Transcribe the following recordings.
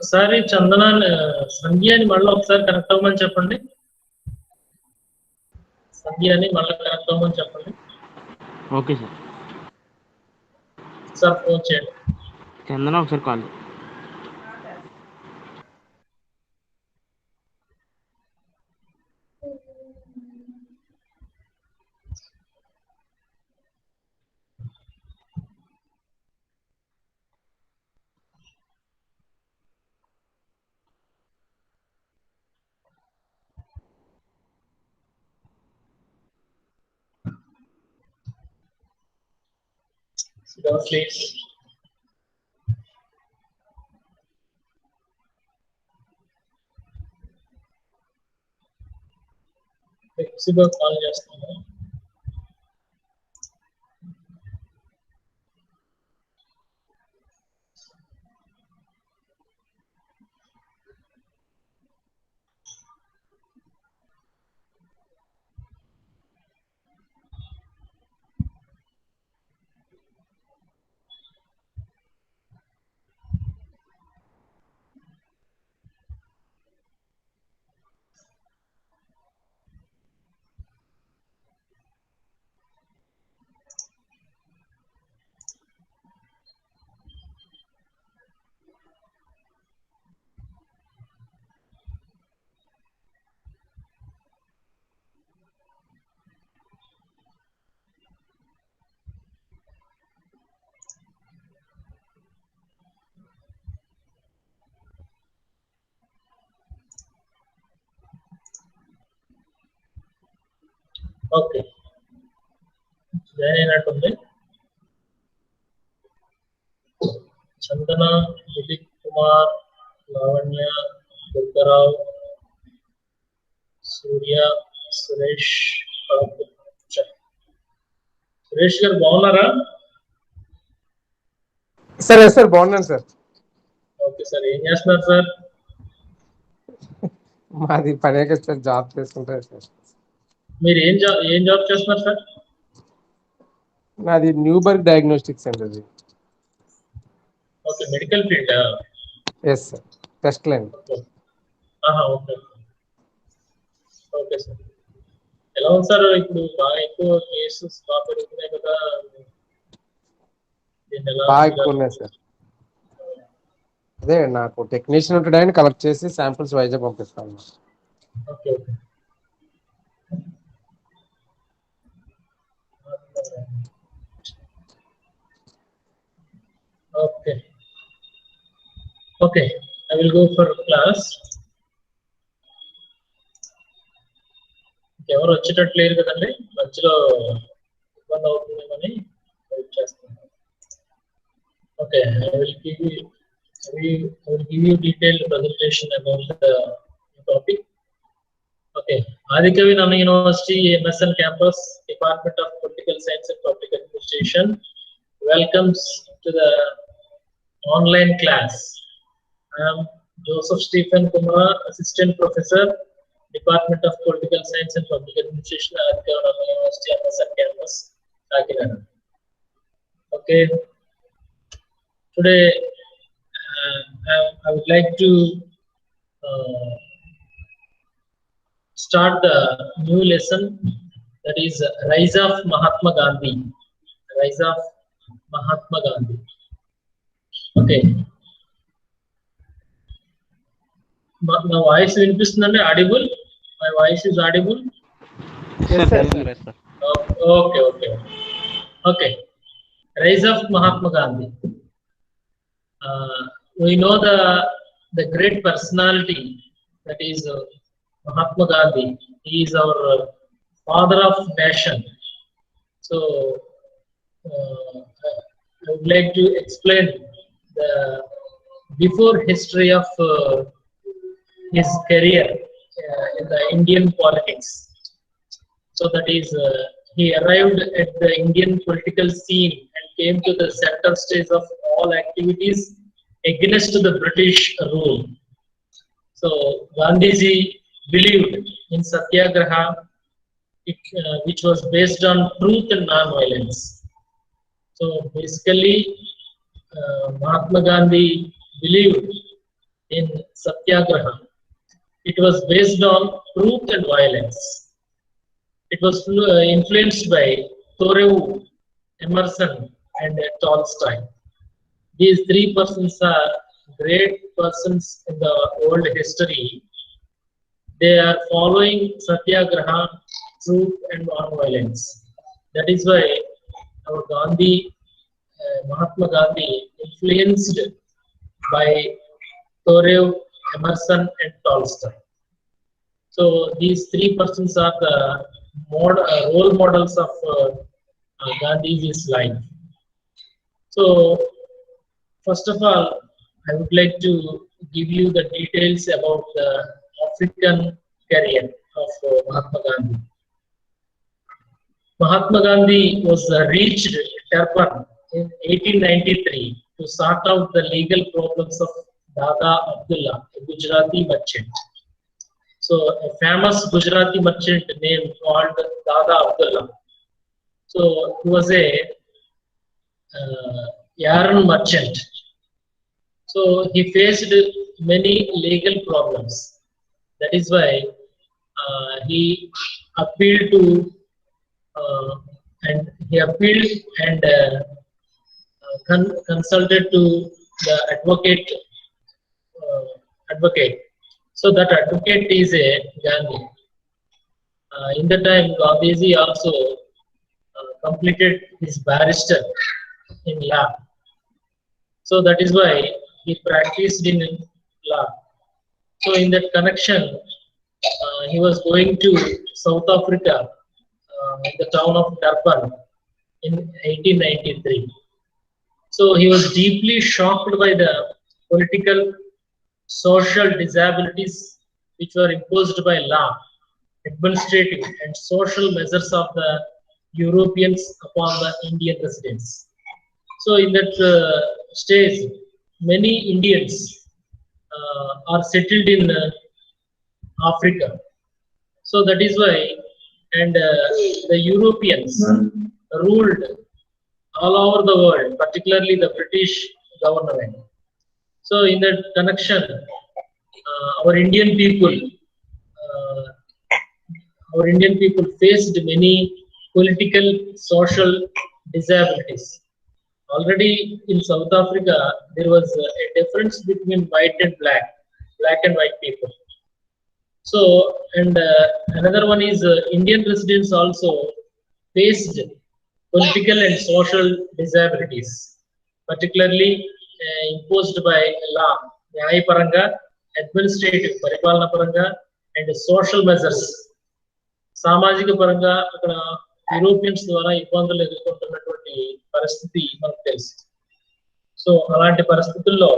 ఒకసారి చందన సంధ్యని మళ్ళీ ఒకసారి కనెక్ట్ అవ్వమని చెప్పండి. సంధ్యని మళ్ళీ కనెక్ట్ అవ్వమని చెప్పండి. Okay sir. సార్ ఫోన్ చేయండి. చందన ఒకసారి call. Sit down, please. Flexible call చేస్తాను. ఓకే, జాయిన్ అయినట్టుంది. చందన, దిలీప్ కుమార్, లావణ్య, దుర్గారావు, సూర్య, సురేష్. సురేష్ గారు బాగున్నారా? సార్ బాగున్నాను సార్. ఓకే సార్, ఏం చేస్తున్నారు సార్? మాది పనే కదా సార్, జాబ్ చేసుకుంటారు సార్. మీరు ఏం జాబ్ చేస్తున్నారు సార్? నాది న్యూబర్గ్ డయాగ్నోస్టిక్స్ అండి. అది okay, medical field. Yes sir, test line. Okay okay sir. ఎలా ఉంది సార్? ఇప్పుడు బాగా ఎక్కువ కేసెస్ బాగా పెరుగుతున్నాయి కదా, బాగా ఎక్కువ ఉన్నాయి సార్. అదే నాకు టెక్నీషియన్ ఉంటాడని కలెక్ట్ చేసి శాంపిల్స్ వైజాగ్ పంపిస్తాను. Okay okay okay okay, I will go for class. ఎవరు వచ్చేటట్టు లేరు కదండి, మధ్యలో ఇబ్బంది అవుతుందేమని వెయిట్ చేస్తున్నాను. Okay, I will give you detailed presentation about the topic. Okay, Adikavi, Nannaya University, MSN campus, Department of Political Science and Public Administration welcomes to the online class. I am Joseph Stephen Kumar, Assistant Professor, Department of Political Science and Public Administration, Adikavi, Nannaya University, MSN campus, Kakinada. Okay, today I would like to start the new lesson, that is Rise of Mahatma Gandhi. Rise of Mahatma Gandhi. Okay. My voice is audible? My voice is audible? Yes sir. Okay. Rise of Mahatma Gandhi. We know the great personality, that is Mahatma Gandhi. He is our father of nation. So I would like to explain the before history of his career in the Indian politics. So that is he arrived at the Indian political scene and came to the center stage of all activities against the British rule. So Gandhiji believed in Satyagraha, which was based on truth and non-violence. So basically, Mahatma Gandhi believed in Satyagraha. It was based on truth and violence. It was influenced by Thoreau, Emerson, and Tolstoy. These three persons are great persons in the world history. They are following Satyagraha, truth and non-violence. That is why our Gandhi, Mahatma Gandhi, influenced by Thoreau, Emerson, and Tolstoy. So these three persons are the role models of Gandhi's life. So first of all, I would like to give you the details about the African career of Mahatma Gandhi. Mahatma Gandhi was reached Durban in 1893 to sort out the legal problems of Dada Abdullah, a Gujarati merchant. So a famous Gujarati merchant named called Dada Abdullah. So he was a yarn merchant. So he faced many legal problems. That is why he appealed to and consulted to the advocate. So that advocate is a Gandhi. In the time, Gandhiji also completed his barrister in law. So that is why he practiced in law. So in that connection, he was going to South Africa, in the town of Durban in 1893. So he was deeply shocked by the political, social disabilities which were imposed by law, administrative and social measures of the Europeans upon the Indian residents. So in that stage, many Indians are settled in Africa. So that is why, and the Europeans ruled all over the world, particularly the British government. So in that connection, our Indian people faced many political, social disabilities. Already in South Africa, there was a difference between white and black and white people. So, and another one is Indian residents also faced political and social disabilities, particularly imposed by law, Nyaya Paranga, administrative, Paripalana Paranga, and social measures. Samajika Paranga, Europeans ద్వారా ఇబ్బందులు ఎదుర్కొంటున్నటువంటి పరిస్థితి మనకు తెలుసు. So అలాంటి పరిస్థితుల్లో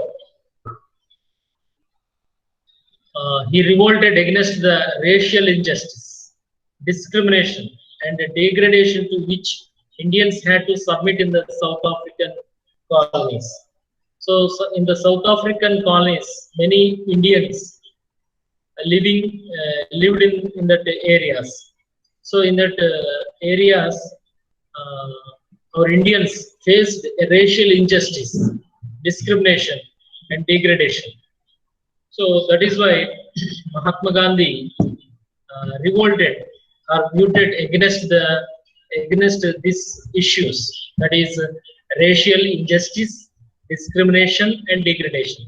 he revolted against the racial injustice, discrimination, and the degradation to which Indians had to submit in the South African colonies. So in the South African colonies, many Indians lived in that areas. So in that areas, our Indians faced a racial injustice, discrimination, and degradation. So that is why Mahatma Gandhi revolted or muted against these issues, that is racial injustice, discrimination, and degradation.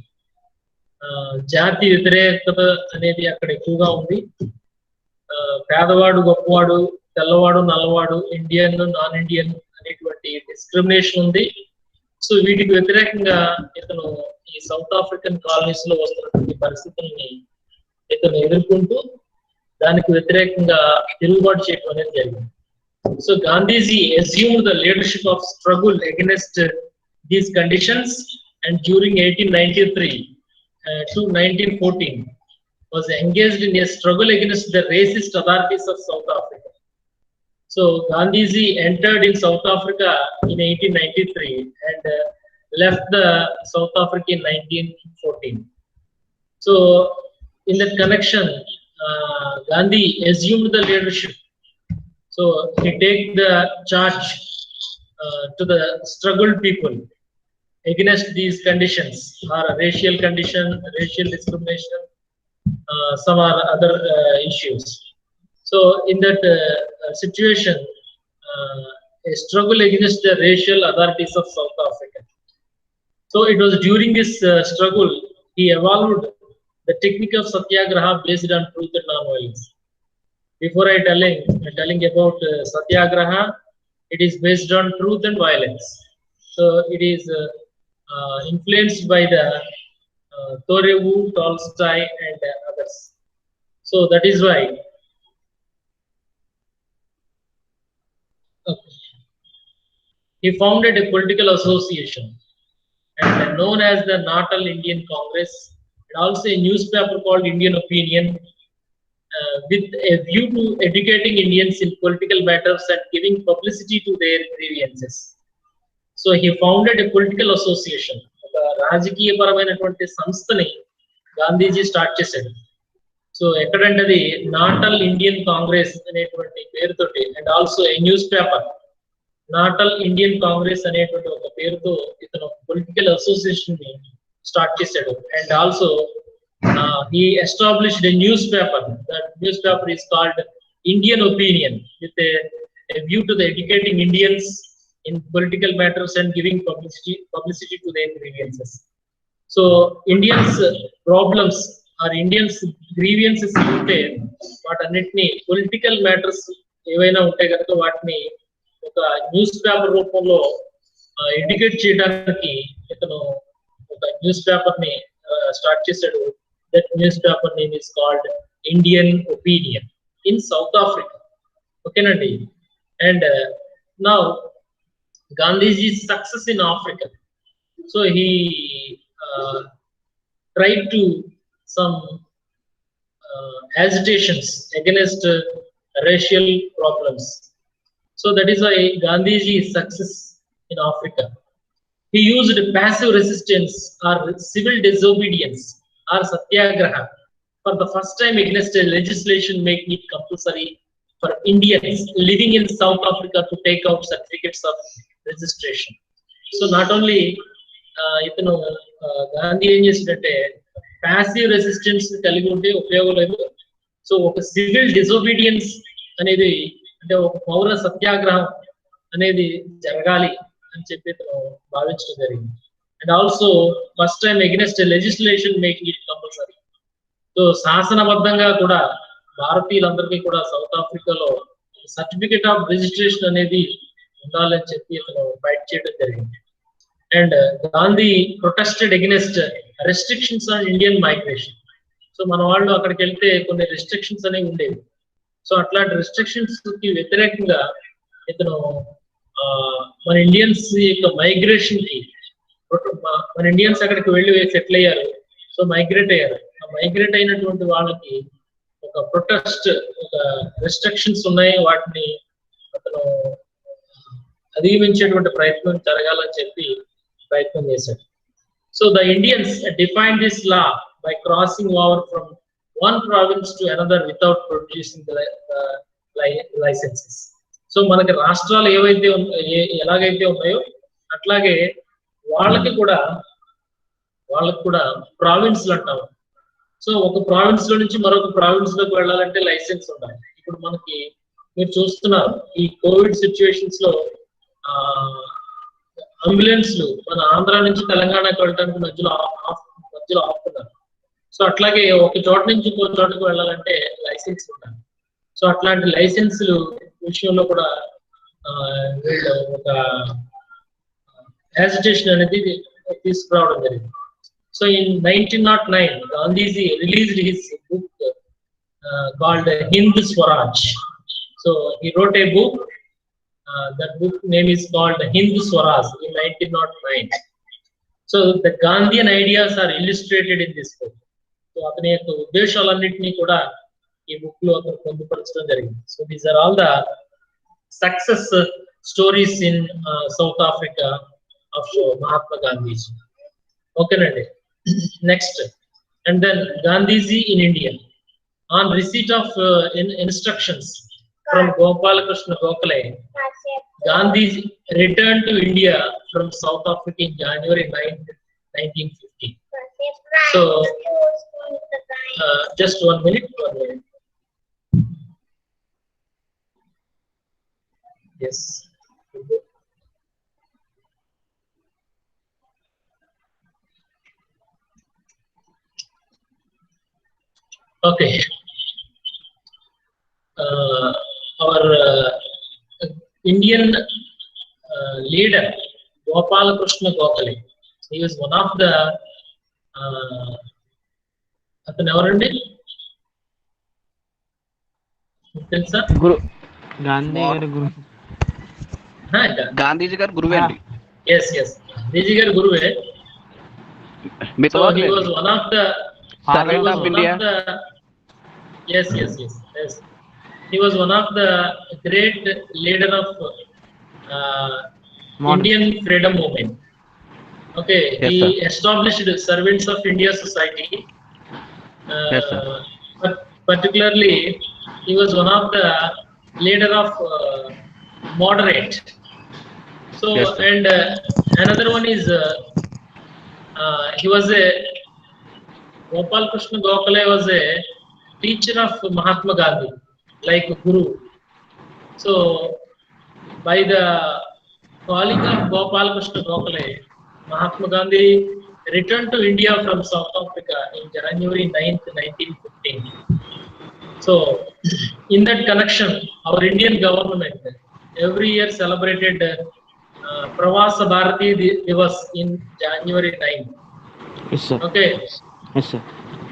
జాతి వ్యతిరేకత అనేది అక్కడ ఎక్కువగా ఉంది. పేదవాడు గొప్పవాడు, తెల్లవాడు నల్లవాడు, Indian non Indian అనేటువంటి discrimination ఉంది. సో వీటికి వ్యతిరేకంగా ఇతను ఈ సౌత్ ఆఫ్రికన్ కాలనీస్ లో వస్తున్నటువంటి పరిస్థితుల్ని ఇతను ఎదుర్కొంటూ దానికి వ్యతిరేకంగా తిరుగుబాటు చేయడం అనేది జరిగింది. So Gandhiji assumed the leadership of struggle against these conditions, and during 1893 to 1914 was engaged in a struggle against the racist authorities of South Africa. So Gandhiji entered in South Africa in 1893 and left the South Africa in 1914. So in that connection, Gandhi assumed the leadership. So he take the charge to the struggled people against these conditions or racial condition, racial discrimination, some are other issues. So in that situation, a struggle against the racial authorities of South Africa. So it was during this struggle he evolved the technique of satyagraha based on truth and non-violence. Before I telling about satyagraha, it is based on truth and violence. So it is influenced by the Thoreau, Tolstoy, and others. So that is why he founded a political association and known as the Natal Indian Congress, and also a newspaper called Indian Opinion, with a view to educating Indians in political matters and giving publicity to their grievances. So he founded a political association. ఒక రాజకీయపరమైనటువంటి సంస్థని Gandhiji start చేశాడు. So ఎక్కడంటే అది natal Indian Congress అనేటువంటి పేరుతోటి, and also a news paper natal Indian Congress అనేటువంటి ఒక పేరుతో ఇతను పొలిటికల్ అసోసియేషన్ ని స్టార్ట్ చేశాడు. And also he established a newspaper. That newspaper is called Indian Opinion, with a view to the educating Indians in political matters and giving publicity to their grievances. So Indians problems or Indians grievances ఉంటే వాటన్నిటిని political matters ఏవైనా ఉంటే కనుక వాటిని ఒక news paper రూపంలో educate చేయడానికి ఇతను ఒక న్యూస్ పేపర్ ని స్టార్ట్ చేశాడు. That newspaper name is called Indian Opinion in South Africa. Okay, Nandi. And now Gandhiji's success in Africa. So he tried to some agitations against racial problems. So that is why Gandhiji's success in Africa. He used passive resistance or civil disobedience or satyagraha for the first time against a legislation making it compulsory for Indians living in South Africa to take out certificates of registration. So not only itanu Gandhi em chesidante passive resistance కలిగి ఉంటే ఉపయోగం లేదు. So ఒక civil disobedience అనేది అంటే ఒక పౌర సత్యాగ్రహం అనేది జరగాలి అని చెప్పి భావించడం జరిగింది. And also first time against a legislation making it compulsory. So శాసనబద్ధంగా కూడా భారతీయులందరికీ కూడా సౌత్ ఆఫ్రికాలో సర్టిఫికేట్ ఆఫ్ రిజిస్ట్రేషన్ అనేది ఉండాలని చెప్పి అతను ఫైట్ చేయడం జరిగింది. And Gandhi protested against restrictions on Indian migration. So మన వాళ్ళు అక్కడికి వెళ్తే కొన్ని రెస్ట్రిక్షన్స్ అనేవి ఉండేవి. సో అట్లాంటి రెస్ట్రిక్షన్స్ కి వ్యతిరేకంగా ఇతను మన ఇండియన్స్ యొక్క మైగ్రేషన్ కి, మన ఇండియన్స్ అక్కడికి వెళ్ళి సెటిల్ అయ్యారు. సో మైగ్రేట్ అయ్యారు. ఆ మైగ్రేట్ అయినటువంటి వాళ్ళకి ఒక ప్రొటెస్ట్, ఒక రెస్ట్రిక్షన్స్ ఉన్నాయి, వాటిని అతను అధిగమించేటువంటి ప్రయత్నం జరగాలని చెప్పి ప్రయత్నం చేశాడు. So the Indians define this law by crossing over from one province to another without producing licences. So మనకి రాష్ట్రాలు ఏవైతే ఎలాగైతే ఉన్నాయో అట్లాగే వాళ్ళకి కూడా ప్రావిన్స్లు అంటాము. సో ఒక ప్రావిన్స్ లో నుంచి మరొక ప్రావిన్స్ లోకి వెళ్ళాలంటే లైసెన్స్ ఉండాలి. ఇప్పుడు మనకి మీరు చూస్తున్నారు ఈ కోవిడ్ సిచ్యువేషన్స్ లో అంబులెన్స్లు మన ఆంధ్ర నుంచి తెలంగాణకి వెళ్ళడానికి మధ్యలో ఆపుతున్నారు. సో అట్లాగే ఒక చోట నుంచి ఇంకో చోటకు వెళ్ళాలంటే లైసెన్స్ ఉండాలి. సో అట్లాంటి లైసెన్సులు విషయంలో కూడా ఒక యాజిటేషన్ అనేది తీసుకురావడం జరిగింది. So in 1909 Gandhiji released his book called Hind Swaraj. So he wrote a book. That book name is called Hind Swaraj in 1909. So the Gandhian ideas are illustrated in this book. So అతని యొక్క ఉద్దేశాలన్నింటినీ కూడా ఈ book లో అతను పొందుపరచడం జరిగింది. So these are all the success stories in South Africa of Mahatma Gandhiji. Okay, Nandi. Next, and then Gandhiji in India. On receipt of instructions from Gopala Krishna Gokhale, Gandhi returned to India from South Africa in January 9th, 1950. So, just 1 minute. 1 minute. Yes. Okay. Our Indian leader, Gopal Krishna Gokhale, he was one of the అతను ఎవరండి తెలుసా గురు గాంధీ గారి గురు గాంధీజీ గారు గురువే అండి. Yes yes Gandhiji గారి గురువే. So he was one of the servant of India. Yes. He was one of the great leader of Indian freedom movement. Okay, yes, he sir. established Servants of India Society. Yes, sir. But particularly, he was one of the leader of moderate. So, yes, sir. and another one is he was a Gopal Krishna Gokhale was a teacher of Mahatma Gandhi, like Guru. So, by the calling of Gopal Krishna Gokhale, Mahatma Gandhi returned to India from South Africa in January 9th, 1915. So, in that connection, our Indian government every year celebrated Pravasa Bharati Divas in January 9th. Yes, sir. Okay. Yes, sir.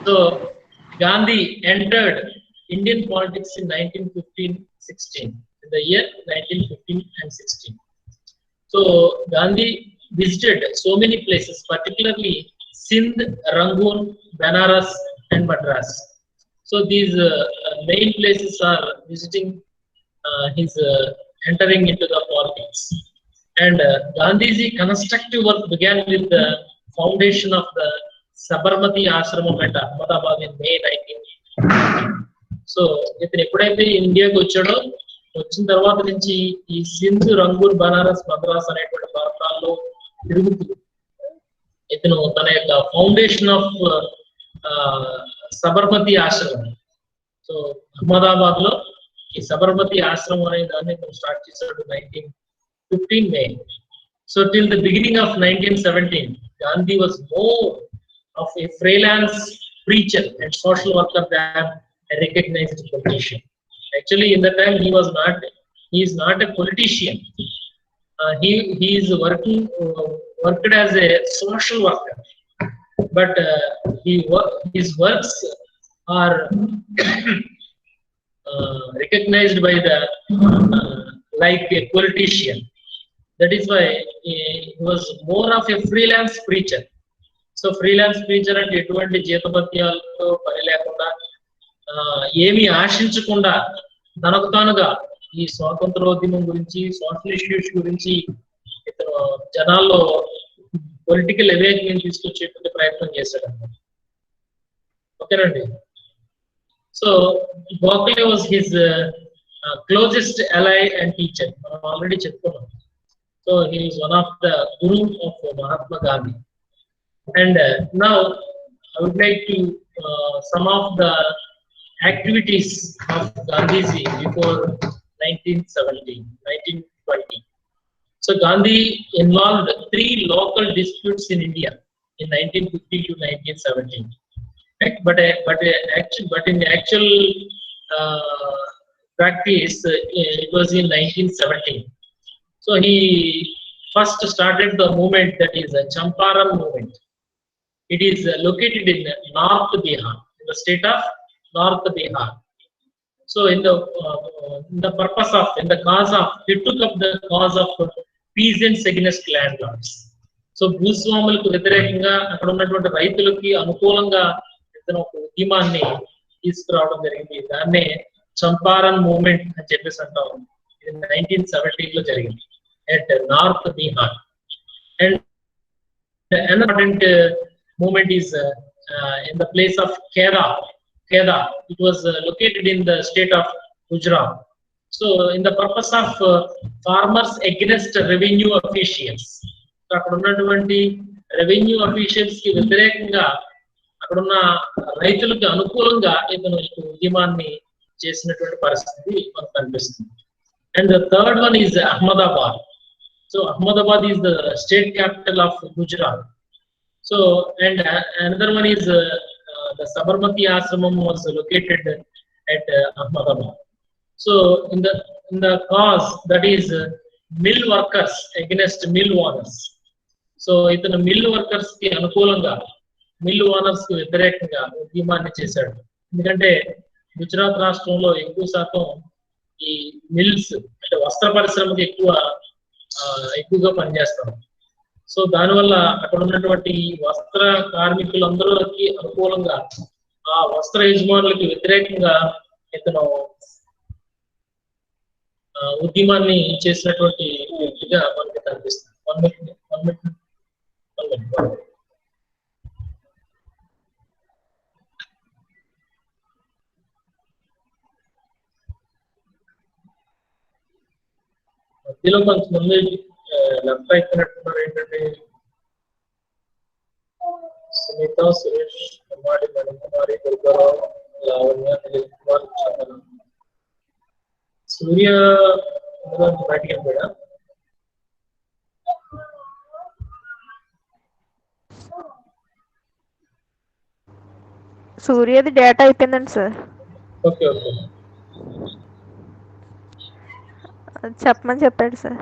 So, Gandhi entered Indian politics in 1915-16, in the year 1915 and 16. So, Gandhi visited so many places, particularly Sindh, Rangoon, Banaras, and Madras. So, these main places are visiting his entering into the politics. And Gandhi's constructive work began with the foundation of the Sabarmati Ashramam at Ahmedabad in May 19. So, ఇతను ఎప్పుడైతే ఇండియాకి వచ్చాడో వచ్చిన తర్వాత నుంచి ఈ సింధు రంగూన్ బనారస్ మద్రాస్ అనేటువంటి ప్రాంతాల్లో తిరుగుతూ ఇతను తన యొక్క ఫౌండేషన్ ఆఫ్ సబర్మతి ఆశ్రమం, సో అహ్మదాబాద్ లో ఈ సబర్మతి ఆశ్రమం అనే దాన్ని ఇతను స్టార్ట్ చేశాడు 1915 May. So till the beginning of 1917, Gandhi was more of a freelance preacher and social worker than a recognized politician. Actually, in that time, he is not a politician. He is worked as a social worker, but his works are recognized by the like a politician. That is why he was more of a freelance preacher. So freelance preacher అంటే ఎటువంటి జీతభత్యాలతో పని లేకుండా ఏమి ఆశించకుండా తనకు తానుగా ఈ స్వాతంత్రోద్యమం గురించి, సోషల్ ఇష్యూస్ గురించి ఇతను జనాల్లో పొలిటికల్ అవేక్మెంట్ తీసుకొచ్చేటువంటి ప్రయత్నం చేశాడు అన్నమాట. ఓకేనండి. So Gokhale was his closest ally and teacher, మనం ఆల్రెడీ చెప్పుకున్నాం. So he is one of the guru of Mahatma Gandhi. And now I would like to some of the activities of Gandhiji before 1920. So Gandhi involved 3 local disputes in India in 1950 to 1917. Right? But in actual practice, it was in 1917. So he first started the movement that is a Champaran movement. It is located in North Bihar, in the state of North Bihar. So in the cause of, he took up the cause of peasants against landlords. So భూస్వాములకు వ్యతిరేకంగా అక్కడ ఉన్నటువంటి రైతులకి అనుకూలంగా ఇతను ఒక ఉద్యమాన్ని తీసుకురావడం జరిగింది. దాన్నే చంపారన్ మూవ్మెంట్ అని చెప్పేసి అంటాం. ఇది 1917 లో జరిగింది at North Bihar. And another important movement is in the place of Kheda. It was located in the state of Gujarat. So in the purpose of farmers against revenue officials. So అక్కడ ఉన్నటువంటి revenue officials కి వ్యతిరేకంగా అక్కడున్న రైతులకు అనుకూలంగా ఇతను ఈ ఉద్యమాన్ని చేసినటువంటి పరిస్థితి మనకు కనిపిస్తుంది. And the third one is Ahmedabad. So Ahmedabad is the state capital of Gujarat. So and another one is the Sabarmati Ashramam was located at Ahmedabad. So in the cause, that is mill workers against mill owners. So itana mill workers ki anukulanga mill owners ki వ్యతిరేకంగా ఉద్యమాన్ని చేశాడు. ఎందుకంటే గుజరాత్ రాష్ట్రంలో ఎక్కువ శాతం ఈ mills అంటే వస్త్ర పరిశ్రమకి ఎక్కువగా పనిచేస్తారు. సో దానివల్ల అక్కడ ఉన్నటువంటి వస్త్ర కార్మికులందరికీ అనుకూలంగా ఆ వస్త్ర యజమానులకి వ్యతిరేకంగా ఇతను ఉద్యమాన్ని చేసినటువంటి వ్యక్తిగా మనకి కనిపిస్తుంది. One minute. మధ్యలో కొంతమంది లెఫ్ట్ అయిపోయినట్టున్నారు. ఏంటంటే సునీత, సురేష్, కుమారి, మణికుమారి, దుర్గారావు, లావణ్య, నిఖిల్ కుమార్, చందన, సూర్య బయటికి వెళ్ళిపోయా. సూర్యది డేటా అయిపోయిందండి సార్. ఓకే ఓకే చెప్పమని చెప్పాడు సార్.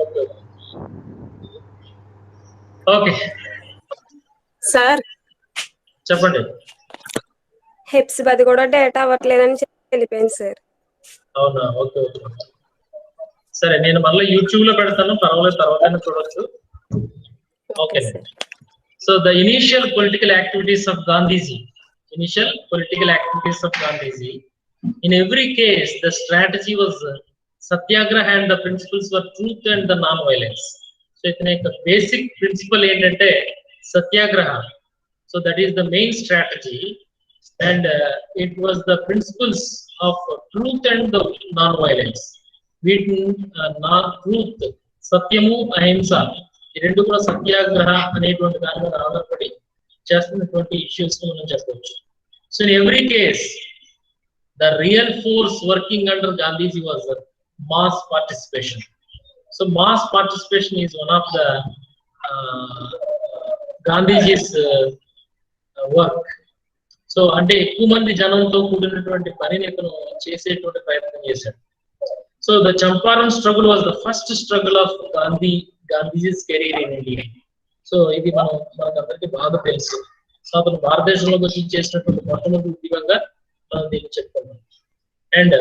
ఓకే ఓకే సార్ చెప్పండి. హెప్సిబది కూడా డేటా అవ్వట్లేదని చెప్పి వెళ్ళిపోయింది సార్. అవునా? ఓకే ఓకే సరే, నేను మళ్ళీ యూట్యూబ్ లో పెడతాను, పర్వాలేదు, తర్వాత చూడొచ్చు. Okay. So the initial political activities of Gandhiji. In every case, the strategy was satyagraha and the principles were truth and the non-violence. So itne ek basic principle entante satyagraha. So that is the main strategy, and it was the principles of truth and the non-violence. Truth, satyamu, ahimsa, ఈ రెండు కూడా సత్యాగ్రహ అనేటువంటి దాని మీద ఆధారపడి చేస్తున్నటువంటి issues మనం చెప్పవచ్చు. So in every case the real force working under Gandhiji was mass participation. So mass participation is one of the Gandhiji's work. So ante ekku mandi janamto koodinatuvanti panini itanu chesetuvanti prayatnam chesaru. So the Champaran struggle was the first struggle of Gandhiji's career in India. So ఇది మనకందరికీ బాగా తెలుసు. So అతను భారతదేశంలోకి వచ్చి చేసినటువంటి మొట్టమొదటి ఉద్యమంగా దీన్ని చెప్పుకున్నాం. And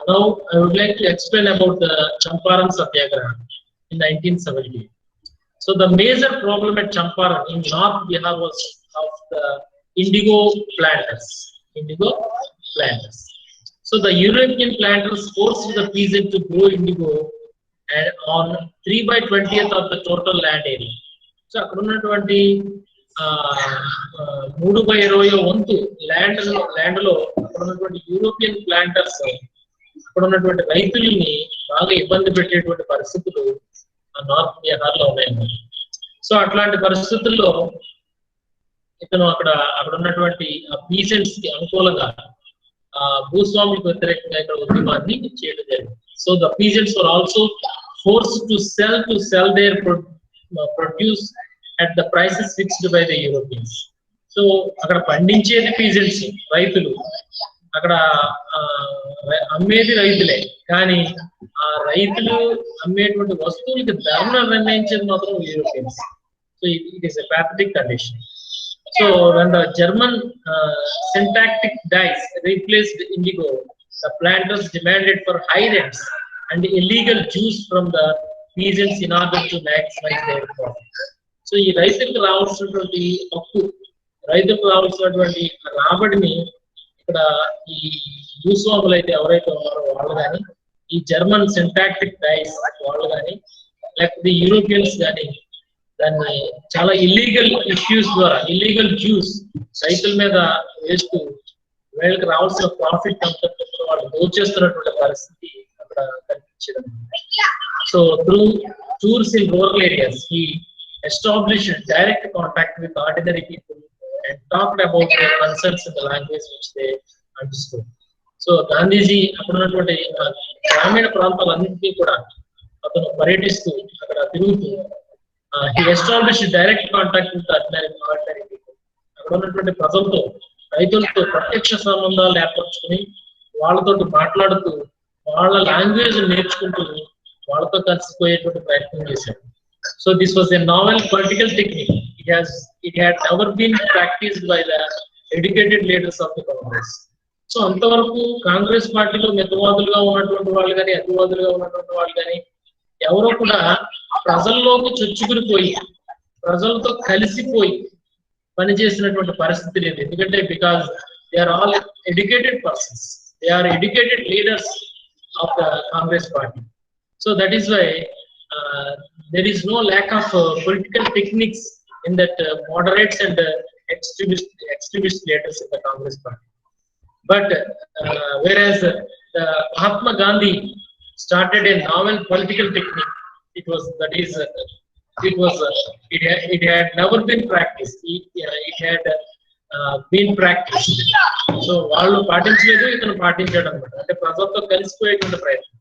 now I would like to explain about the Champaran Satyagraha in 1970. So the major problem at Champaran in North Bihar was of the indigo planters. So the European planters forced the peasant to grow indigo and on 3/20th of the total land area. So అక్కడ ఉన్నటువంటి 3/20 వంతు land లో అక్కడ ఉన్నటువంటి European planters అక్కడ ఉన్నటువంటి రైతుల్ని బాగా ఇబ్బంది పెట్టేటువంటి పరిస్థితులు నార్త్ బీహార్ లో ఉన్నాయి. సో అట్లాంటి పరిస్థితుల్లో ఇతను అక్కడ ఉన్నటువంటి పీసెంట్స్ కి అనుకూలంగా భూస్వాములకు వ్యతిరేకంగా ఇక్కడ ఉద్యమాన్ని చేయడం జరిగింది. So the peasants were also forced to sell their produce at the prices fixed by the Europeans. So అక్కడ పండించేది పీజెంట్స్, రైతులు, అక్కడ అమ్మేది రైతులే, కానీ ఆ రైతులు అమ్మేటువంటి వస్తువులకి ధరను నిర్ణయించేది మాత్రం Europeans. So it is a pathetic condition. So when the German syntactic dyes replaced indigo, the planters demanded for high rents and illegal juice from the peasants in order to maximize their profit. So ఈ రైతులకు రావాల్సినటువంటి హక్కు, రైతులకు రావాల్సినటువంటి రాబడిని ఇక్కడ ఈ భూస్వాములు అయితే ఎవరైతే ఉన్నారో వాళ్ళు కానీ, ఈ జర్మన్ సింటాక్టిక్ డైస్ వాళ్ళు కానీ, లేకపోతే యూరోపియన్స్ కానీ దాన్ని చాలా ఇల్లీగల్ ఇష్యూస్ ద్వారా ఇల్లీగల్ జ్యూస్ రైతుల మీద వేస్తూ వీళ్ళకి రావాల్సిన ప్రాఫిట్ అంతా వాళ్ళు దోచేస్తున్నటువంటి పరిస్థితి అక్కడ కనిపించడం. So through tours in rural areas, he established direct contact with ordinary people and talked about their concerns in the language which they understood. So Gandhiji అక్కడ ఉన్నటువంటి గ్రామీణ ప్రాంతాలన్నింటినీ కూడా అతను పర్యటిస్తూ అక్కడ తిరుగుతూ he established direct contact with ordinary people. అక్కడ ఉన్నటువంటి ప్రజలతో, రైతులతో ప్రత్యక్ష సంబంధాలు ఏర్పరచుకుని వాళ్ళతో మాట్లాడుతూ వాళ్ళ లాంగ్వేజ్ నేర్చుకుంటూ వాళ్ళతో కలిసిపోయేటువంటి ప్రయత్నం చేశాడు. So this was a novel political technique. It had never been practiced by the educated leaders of the Congress. So అంతవరకు కాంగ్రెస్ పార్టీలో మితవాదులుగా ఉన్నటువంటి వాళ్ళు కానీ, అతివాదులుగా ఉన్నటువంటి వాళ్ళు కానీ ఎవరో కూడా ప్రజల్లోకి చొచ్చుకునిపోయి ప్రజలతో కలిసిపోయి పనిచేసినటువంటి పరిస్థితి లేదు. ఎందుకంటే because they are all educated persons, they are educated leaders of the Congress party. So that is why there is no lack of political techniques in that moderates and extremist leaders in the Congress party. But whereas Mahatma Gandhi started a novel political technique, it had never been practiced. It had been practiced. So వాళ్ళు పాటించలేదు, ఇతను పాటించాడు అనమాట. అంటే ప్రజలతో కలిసిపోయేటువంటి ప్రయత్నం.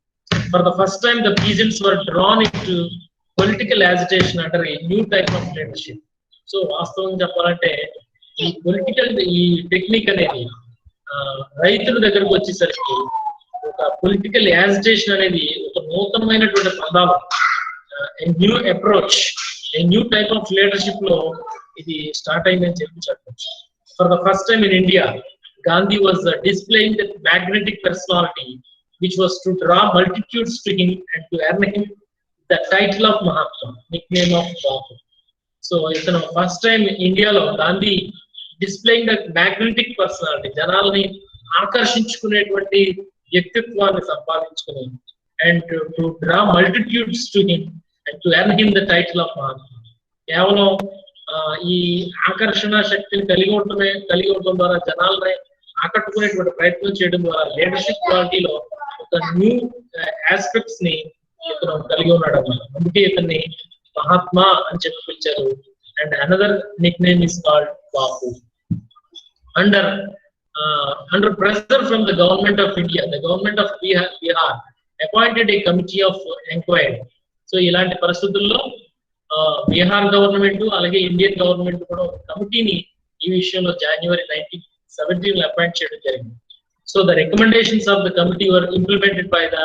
For the first time, the peasants were drawn into political agitation under a new type of leadership. So, వాస్తవం చెప్పాలంటే ఈ టెక్నిక్ అనేది రైతుల దగ్గరకు వచ్చేసరికి ఒక పొలిటికల్ యాజిటేషన్ అనేది ఒక నూతనమైనటువంటి పదాలు, new approach, new type of leadership లో ఇది స్టార్ట్ అయిందని చెప్పచ్చు. For the first time in India, Gandhi was displaying that magnetic personality which was to draw multitudes to him and to earn him the title of Mahatma, nickname of Paprt. So itano first time India lo Gandhi displaying that magnetic personality, janalni ఆకర్షించుకునేటువంటి వ్యక్తిత్వాన్ని సంపాదించుకుని and to draw multitudes to him and to earn him the title of Mahatma. కేవలం ఈ ఆకర్షణ శక్తిని కలిగి ఉండటం ద్వారా జనాలని ఆకట్టుకునేటువంటి ప్రయత్నం చేయడం ద్వారా లీడర్షిప్ క్వాలిటీలో ఒక న్యూ ఆస్పెక్ట్స్ ని ఇతను కలిగి ఉన్నాడు అన్నమాట. అందుకే ఇతన్ని మహాత్మా అని చెప్పి పిలిచారు. And another Nick name is called Bapu. Under pressure from the government of India, the government of Bihar appointed a committee of inquiry. So ఇలాంటి పరిస్థితుల్లో బీహార్ గవర్నమెంట్ అలాగే ఇండియన్ గవర్నమెంట్ కూడా ఒక కమిటీని ఈ విషయంలో జనవరి 1917 అపాయింట్ చేయడం జరిగింది. So the recommendations of the committee were implemented by the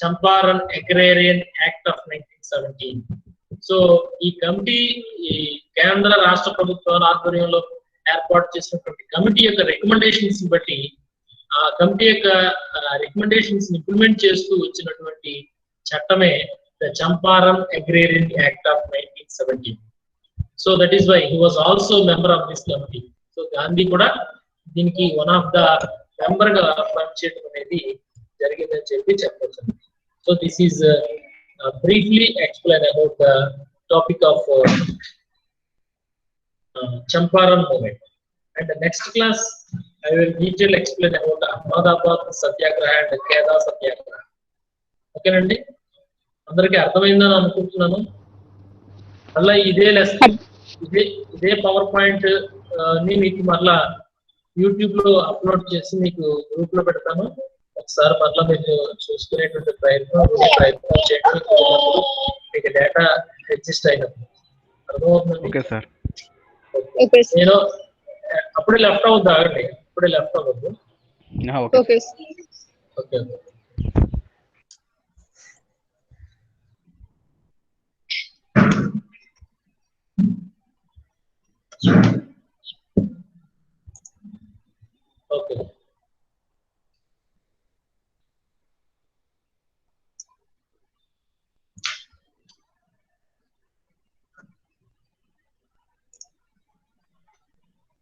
Champaran Agrarian Act of 1917. So ఈ కమిటీ కేంద్ర రాష్ట్ర ప్రభుత్వాల ఆధ్వర్యంలో ఏర్పాటు చేసినటువంటి కమిటీ యొక్క రికమెండేషన్స్ బట్టి ఆ కమిటీ యొక్క రికమెండేషన్స్ ఇంప్లిమెంట్ చేస్తూ వచ్చినటువంటి చట్టమే the Champaran Agrarian Act of 1917. So that is why he was also member of this committee. So Gandhi కూడా దీనికి one of the member గా పనిచేయడం అనేది జరిగిందని చెప్పొచ్చు. So this is briefly explain about the topic of Champaran movement. And the next class I will detail explain about Ahmedabad Satyagraha and Kheda Satyagraha. Okay నండి, అందరికీ అర్థమైందని అనుకుంటున్నాను. మళ్ళీ ఇదే లెసన్ ఇదే పవర్ పాయింట్ ని మీకు మళ్ళా యూట్యూబ్ లో అప్లోడ్ చేసి మీకు గ్రూప్ లో పెడతాను. ఒకసారి మళ్ళీ మీరు చూసుకునేటువంటి ప్రయత్నం చేయండి. మీకు డేటా అడ్జస్ట్ అయినప్పుడు అర్థమవుతుందండి. Okay sir. నేను అప్పుడే లెఫ్ట్ అవుద్దు, ఆగండి, అప్పుడే లెఫ్ట్ అవ్వద్దు. ఓకే. ఓకే.